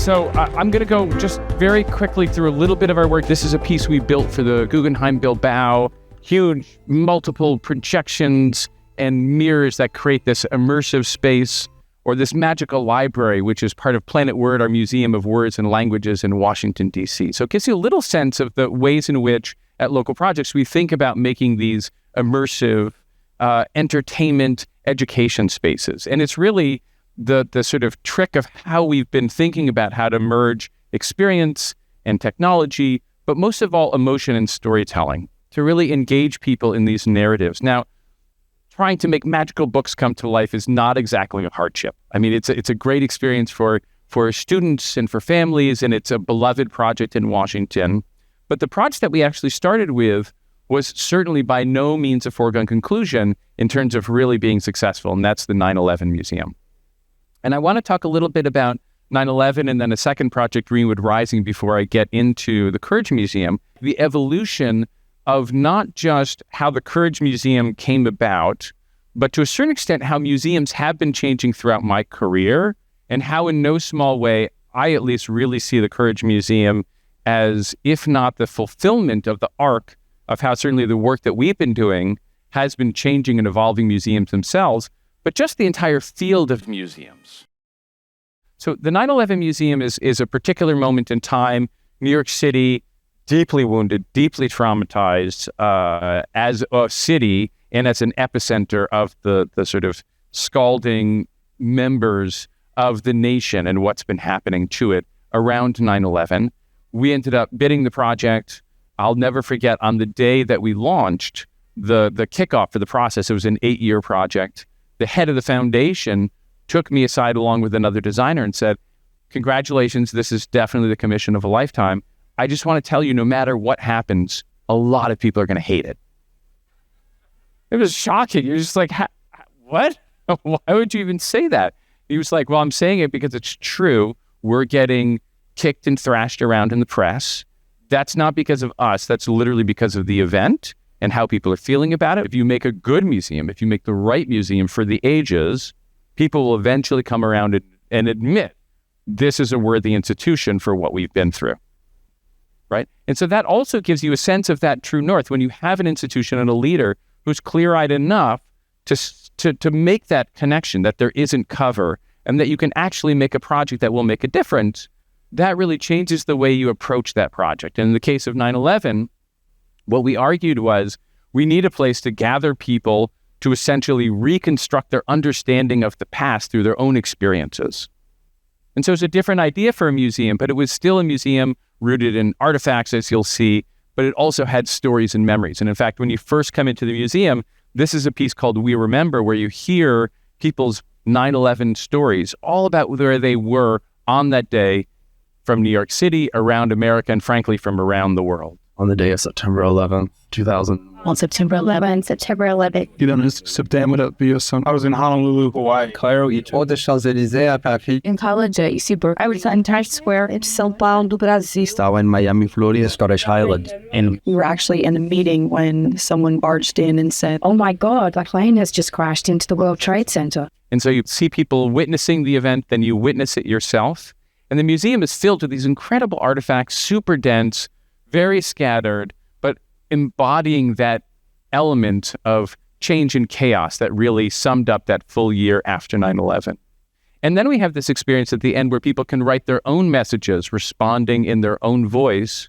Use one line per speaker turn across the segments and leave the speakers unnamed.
So I'm going to go just very quickly through a little bit of our work. This is a piece we built for the Guggenheim Bilbao. Huge multiple projections and mirrors that create this immersive space, or this magical library, which is part of Planet Word, our Museum of Words and Languages in Washington, D.C. So it gives you a little sense of the ways in which at local projects we think about making these immersive entertainment education spaces. And it's really the sort of trick of how we've been thinking about how to merge experience and technology, but most of all, emotion and storytelling, to really engage people in these narratives. Now, trying to make magical books come to life is not exactly a hardship. I mean, it's a great experience for students and for families, and it's a beloved project in Washington. But the project that we actually started with was certainly by no means a foregone conclusion in terms of really being successful, and that's the 9/11 Museum. And I want to talk a little bit about 9/11 and then a second project, Greenwood Rising, before I get into the Courage Museum, the evolution of not just how the Courage Museum came about, but to a certain extent how museums have been changing throughout my career, and how in no small way, I at least really see the Courage Museum as, if not the fulfillment of the arc of how certainly the work that we've been doing has been changing and evolving museums themselves, but just the entire field of museums. So the 9/11 Museum is a particular moment in time. New York City, deeply wounded, deeply traumatized as a city and as an epicenter of the sort of scalding members of the nation and what's been happening to it around 9/11. We ended up bidding the project. I'll never forget, on the day that we launched the kickoff for the process, it was an 8-year project. The head of the foundation took me aside along with another designer and said, "Congratulations, this is definitely the commission of a lifetime. I just want to tell you, no matter what happens, a lot of people are going to hate it." It was shocking. You're just like, what? Why would you even say that? He was like, "Well, I'm saying it because it's true. We're getting kicked and thrashed around in the press. That's not because of us. That's literally because of the event and how people are feeling about it. If you make a good museum, if you make the right museum for the ages, people will eventually come around and admit this is a worthy institution for what we've been through." Right? And so that also gives you a sense of that true north when you have an institution and a leader who's clear-eyed enough to make that connection, that there isn't cover and that you can actually make a project that will make a difference. That really changes the way you approach that project. And in the case of 9/11, what we argued was we need a place to gather people to essentially reconstruct their understanding of the past through their own experiences. And so it's a different idea for a museum, but it was still a museum rooted in artifacts, as you'll see, but it also had stories and memories. And in fact, when you first come into the museum, this is a piece called We Remember, where you hear people's 9/11 stories, all about where they were on that day from New York City, around America, and frankly, from around the world.
On the day of September 11th, 2000.
On September 11th.
I was in Honolulu, Hawaii.
Cairo, Egypt. Ou des Champs-Élysées à Paris.
In college at UC Berkeley. I was in Times Square in São Paulo, Brazil.
Estava in Miami, Florida, Scottish Highlands.
And we were actually in a meeting when someone barged in and said, "Oh my God, the plane has just crashed into the World Trade Center."
And so you see people witnessing the event, then you witness it yourself. And the museum is filled with these incredible artifacts, super dense, very scattered, but embodying that element of change and chaos that really summed up that full year after 9/11. And then we have this experience at the end where people can write their own messages, responding in their own voice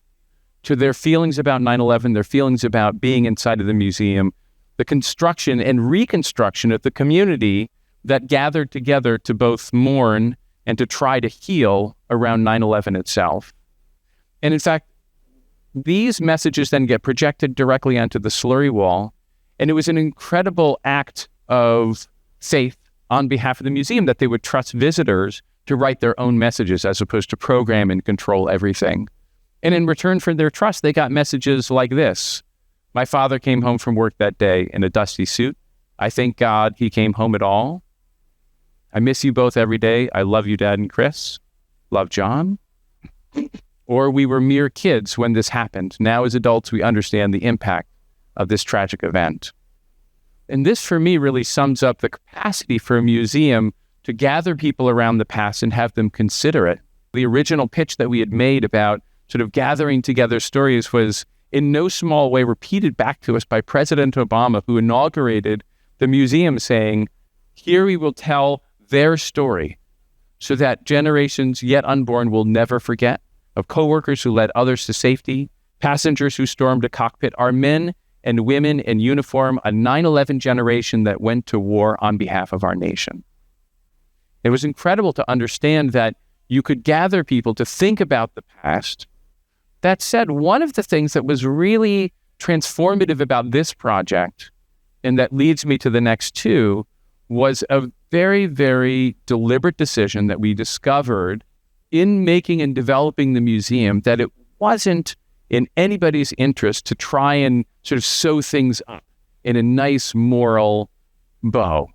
to their feelings about 9/11, their feelings about being inside of the museum, the construction and reconstruction of the community that gathered together to both mourn and to try to heal around 9/11 itself. And in fact, these messages then get projected directly onto the slurry wall. And it was an incredible act of faith on behalf of the museum that they would trust visitors to write their own messages as opposed to program and control everything. And in return for their trust, they got messages like this. "My father came home from work that day in a dusty suit. I thank God he came home at all. I miss you both every day. I love you, Dad and Chris. Love, John." Or "We were mere kids when this happened. Now as adults, we understand the impact of this tragic event." And this, for me, really sums up the capacity for a museum to gather people around the past and have them consider it The original pitch that we had made about sort of gathering together stories was in no small way repeated back to us by President Obama, who inaugurated the museum, saying, here we will tell their story so that generations yet unborn will never forget of coworkers who led others to safety, passengers who stormed a cockpit, our men and women in uniform, a 9/11 generation that went to war on behalf of our nation. It was incredible to understand that you could gather people to think about the past. That said, one of the things that was really transformative about this project, and that leads me to the next two, was a very, very deliberate decision that we discovered in making and developing the museum, that it wasn't in anybody's interest to try and sort of sew things up in a nice moral bow.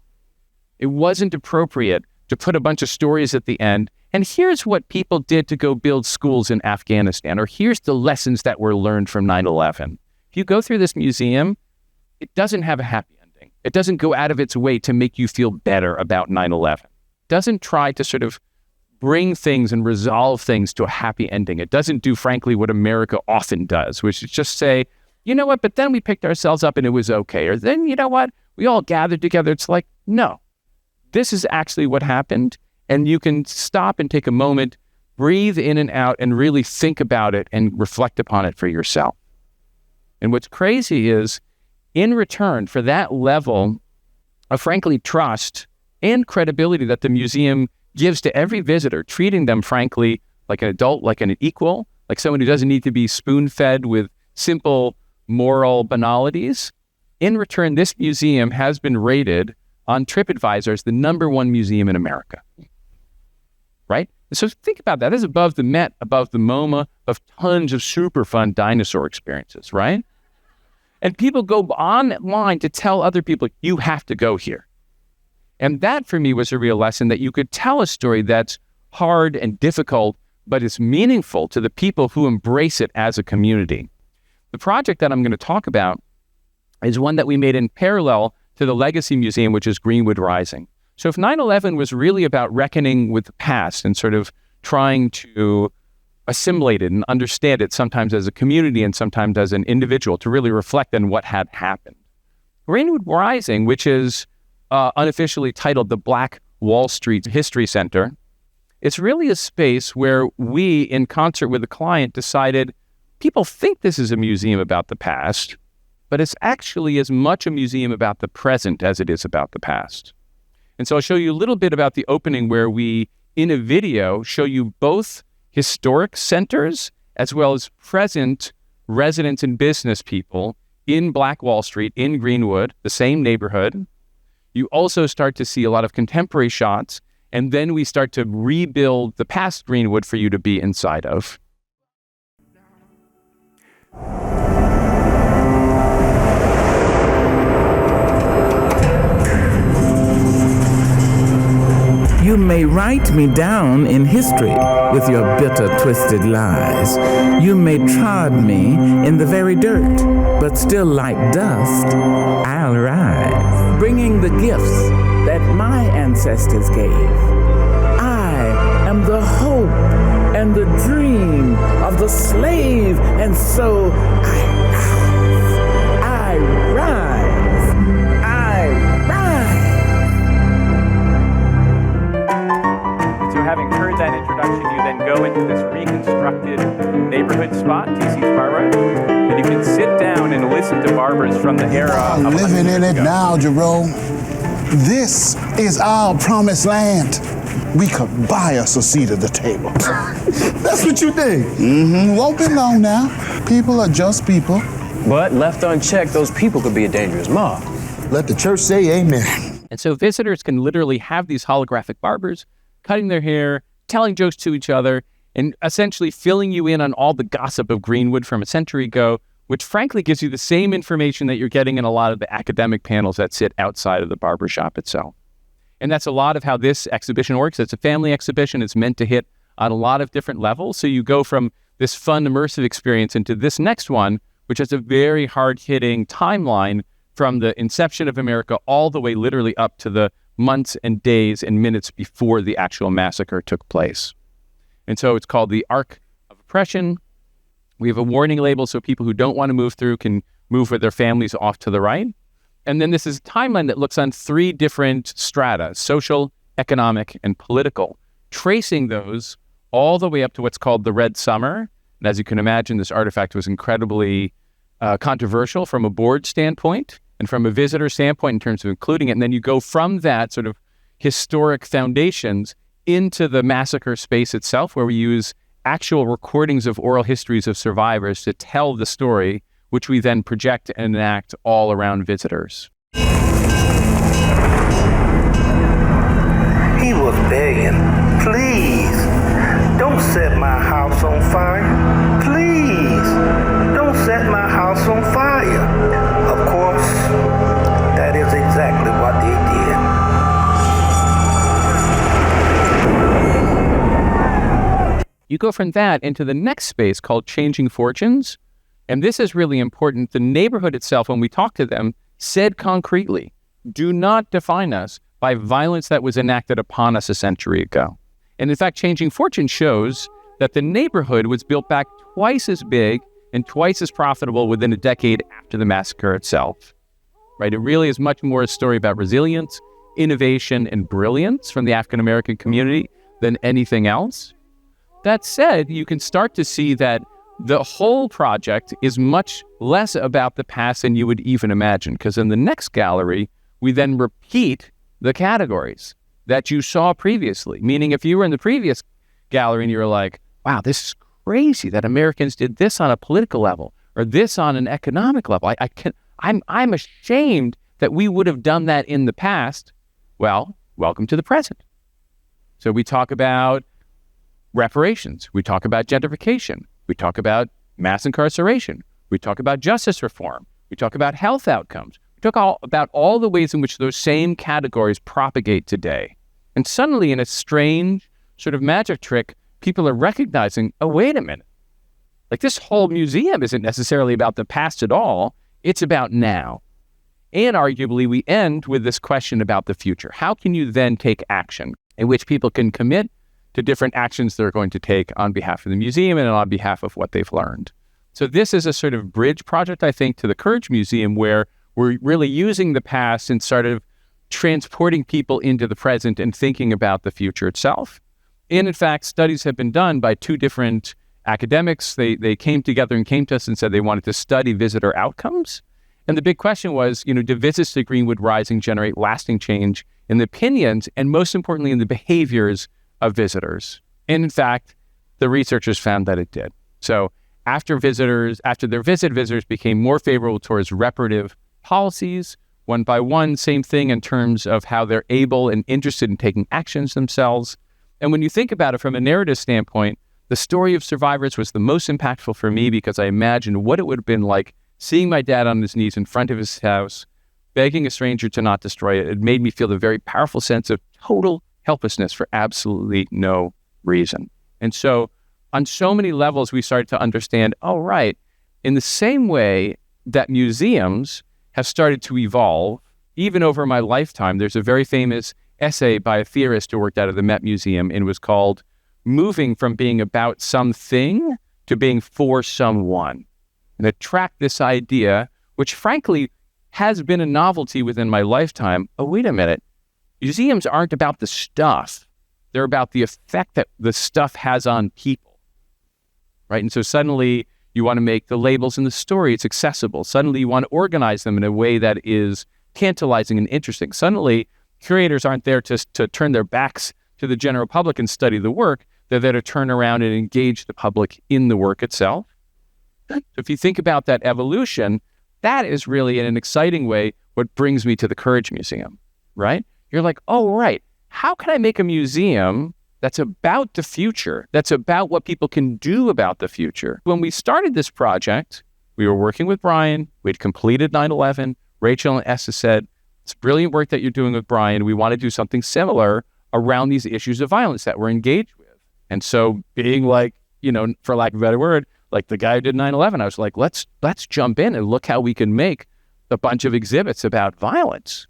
It wasn't appropriate to put a bunch of stories at the end, and here's what people did to go build schools in Afghanistan, or here's the lessons that were learned from 9/11. If you go through this museum, it doesn't have a happy ending. It doesn't go out of its way to make you feel better about 9/11. It doesn't try to sort of bring things and resolve things to a happy ending. It doesn't do, frankly, what America often does, which is just say, you know what, but then we picked ourselves up and it was okay. Or then, you know what, we all gathered together. It's like, no, this is actually what happened. And you can stop and take a moment, breathe in and out, and really think about it and reflect upon it for yourself. And what's crazy is, in return for that level of, frankly, trust and credibility that the museum gives to every visitor, treating them, frankly, like an adult, like an equal, like someone who doesn't need to be spoon-fed with simple moral banalities, in return, this museum has been rated on TripAdvisor as the #1 museum in America. Right? So think about that. That's above the Met, above the MoMA, of tons of super fun dinosaur experiences, right? And people go online to tell other people, you have to go here. And that for me was a real lesson, that you could tell a story that's hard and difficult, but it's meaningful to the people who embrace it as a community. The project that I'm going to talk about is one that we made in parallel to the Legacy Museum, which is Greenwood Rising. So if 9/11 was really about reckoning with the past and sort of trying to assimilate it and understand it, sometimes as a community and sometimes as an individual, to really reflect on what had happened, Greenwood Rising, which is unofficially titled the Black Wall Street History Center, it's really a space where we, in concert with the client, decided people think this is a museum about the past, but it's actually as much a museum about the present as it is about the past. And so I'll show you a little bit about the opening, where we, in a video, show you both historic centers as well as present residents and business people in Black Wall Street, in Greenwood, the same neighborhood. You also start to see a lot of contemporary shots, and then we start to rebuild the past Greenwood for you to be inside of.
You may write me down in history with your bitter, twisted lies. You may trod me in the very dirt, but still like dust, I'll rise, bringing the gifts that my ancestors gave. I am the hope and the dream of the slave, and so I rise, I rise.
So having heard that introduction, you then go into this reconstructed neighborhood spot, TC's Bar, and you can sit down and listen to barbers from the era
I'm
of
living in it now, Jerome. This is our promised land. We could buy us a seat at the table. That's what you think. Won't be long now. People are just people.
But left unchecked, those people could be a dangerous mob.
Let the church say amen.
And so visitors can literally have these holographic barbers cutting their hair, telling jokes to each other, and essentially filling you in on all the gossip of Greenwood from a century ago, which frankly gives you the same information that you're getting in a lot of the academic panels that sit outside of the barbershop itself. And that's a lot of how this exhibition works. It's a family exhibition. It's meant to hit on a lot of different levels. So you go from this fun, immersive experience into this next one, which has a very hard-hitting timeline from the inception of America all the way literally up to the months and days and minutes before the actual massacre took place. And so it's called the arc of oppression. We have a warning label so people who don't want to move through can move with their families off to the right. And then this is a timeline that looks on 3 different strata: social, economic, and political, tracing those all the way up to what's called the Red Summer. And as you can imagine, this artifact was incredibly controversial from a board standpoint and from a visitor standpoint in terms of including it. And then you go from that sort of historic foundations into the massacre space itself, where we use actual recordings of oral histories of survivors to tell the story, which we then project and enact all around visitors.
He was begging, please, don't set my house on fire. Please, don't set my house on fire. Of course, that is exactly what they did.
You go from that into the next space called changing fortunes. And this is really important. The neighborhood itself, when we talked to them, said concretely, do not define us by violence that was enacted upon us a century ago. And in fact, changing fortunes shows that the neighborhood was built back twice as big and twice as profitable within a decade after the massacre itself. Right? It really is much more a story about resilience, innovation, and brilliance from the African-American community than anything else. That said, you can start to see that the whole project is much less about the past than you would even imagine, because in the next gallery, we then repeat the categories that you saw previously. Meaning if you were in the previous gallery and you were like, wow, this is crazy that Americans did this on a political level or this on an economic level. I'm ashamed that we would have done that in the past. Well, welcome to the present. So we talk about reparations. We talk about gentrification. We talk about mass incarceration. We talk about justice reform. We talk about health outcomes. We talk about all the ways in which those same categories propagate today. And suddenly, in a strange sort of magic trick, people are recognizing, oh, wait a minute. Like, this whole museum isn't necessarily about the past at all. It's about now. And arguably, we end with this question about the future. How can you then take action in which people can commit to different actions they're going to take on behalf of the museum and on behalf of what they've learned? So this is a sort of bridge project, I think, to the Courage Museum, where we're really using the past and sort of transporting people into the present and thinking about the future itself. And in fact, studies have been done by 2 different academics. They came together and came to us and said they wanted to study visitor outcomes. And the big question was, do visits to Greenwood Rising generate lasting change in the opinions and, most importantly, in the behaviors of visitors? And in fact, the researchers found that it did. So after their visit, visitors became more favorable towards reparative policies. One by one, same thing in terms of how they're able and interested in taking actions themselves. And when you think about it from a narrative standpoint, the story of survivors was the most impactful for me because I imagined what it would have been like seeing my dad on his knees in front of his house, begging a stranger to not destroy it. It made me feel the very powerful sense of total helplessness for absolutely no reason. And so on so many levels, we started to understand, oh, right, in the same way that museums have started to evolve, even over my lifetime, there's a very famous essay by a theorist who worked out of the Met Museum, and it was called Moving from Being About Something to Being For Someone. And it tracked this idea, which frankly has been a novelty within my lifetime. Oh, wait a minute. Museums aren't about the stuff. They're about the effect that the stuff has on people, right? And so suddenly you want to make the labels in the story, it's accessible. Suddenly you want to organize them in a way that is tantalizing and interesting. Suddenly curators aren't there to turn their backs to the general public and study the work. They're there to turn around and engage the public in the work itself. So if you think about that evolution, that is really in an exciting way what brings me to the Courage Museum, right? You're like, oh, right. How can I make a museum that's about the future, that's about what people can do about the future? When we started this project, we were working with Brian. We'd completed 9/11. Rachel and Essa said, it's brilliant work that you're doing with Brian. We want to do something similar around these issues of violence that we're engaged with. And so being like, for lack of a better word, like the guy who did 9/11, I was like, let's jump in and look how we can make a bunch of exhibits about violence.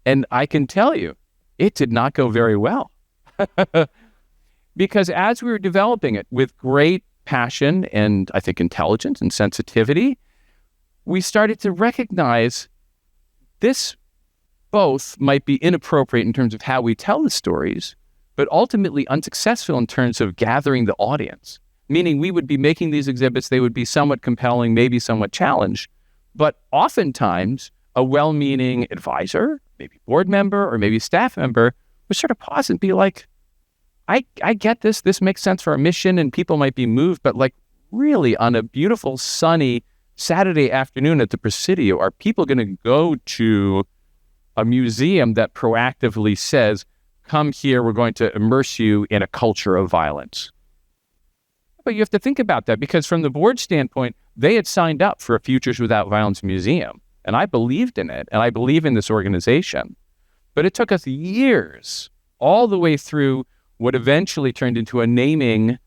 And I can tell you, it did not go very well. Because as we were developing it with great passion and I think intelligence and sensitivity, we started to recognize this both might be inappropriate in terms of how we tell the stories, but ultimately unsuccessful in terms of gathering the audience. Meaning we would be making these exhibits, they would be somewhat compelling, maybe somewhat challenged, but oftentimes a well-meaning advisor, maybe board member or maybe staff member would sort of pause and be like, I get this makes sense for our mission and people might be moved, but like really on a beautiful sunny Saturday afternoon at the Presidio, are people going to go to a museum that proactively says, come here, we're going to immerse you in a culture of violence? But you have to think about that because from the board standpoint, they had signed up for a Futures Without Violence museum. And I believed in it, and I believe in this organization. But it took us years, all the way through what eventually turned into a naming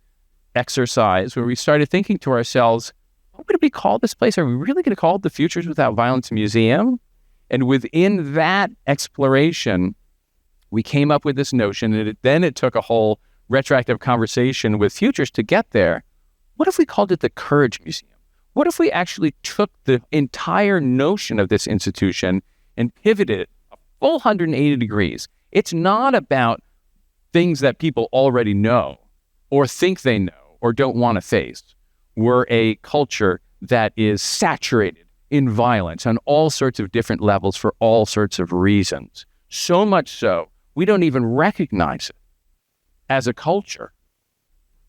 exercise where we started thinking to ourselves, what would we call this place? Are we really going to call it the Futures Without Violence Museum? And within that exploration, we came up with this notion, and then it took a whole retroactive conversation with Futures to get there. What if we called it the Courage Museum? What if we actually took the entire notion of this institution and pivoted it a full 180 degrees? It's not about things that people already know or think they know or don't want to face. We're a culture that is saturated in violence on all sorts of different levels for all sorts of reasons. So much so, we don't even recognize it as a culture.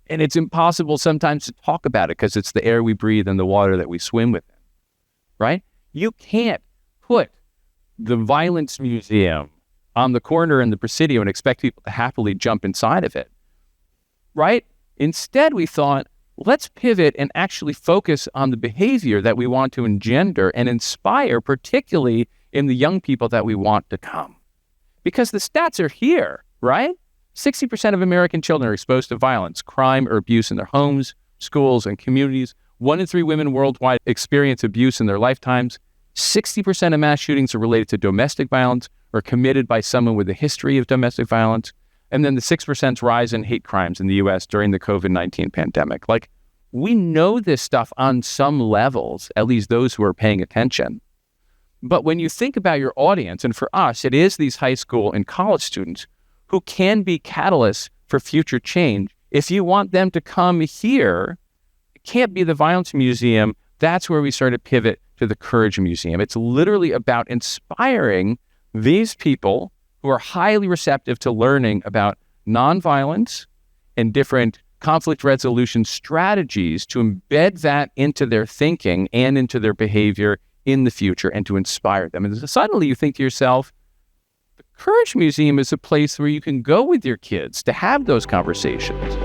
And it's impossible sometimes to talk about it because it's the air we breathe and the water that we swim within, right? You can't put the Violence Museum on the corner in the Presidio and expect people to happily jump inside of it, right? Instead, we thought, let's pivot and actually focus on the behavior that we want to engender and inspire, particularly in the young people that we want to come. Because the stats are here, right? 60% of American children are exposed to violence, crime, or abuse in their homes, schools, and communities. 1 in 3 women worldwide experience abuse in their lifetimes. 60% of mass shootings are related to domestic violence or committed by someone with a history of domestic violence. And then the 6% rise in hate crimes in the U.S. during the COVID-19 pandemic. Like, we know this stuff on some levels, at least those who are paying attention. But when you think about your audience, and for us, it is these high school and college students who can be catalysts for future change. If you want them to come here, it can't be the Violence Museum. That's where we sort of pivot to the Courage Museum. It's literally about inspiring these people who are highly receptive to learning about nonviolence and different conflict resolution strategies to embed that into their thinking and into their behavior in the future and to inspire them. And suddenly you think to yourself, the Courage Museum is a place where you can go with your kids to have those conversations.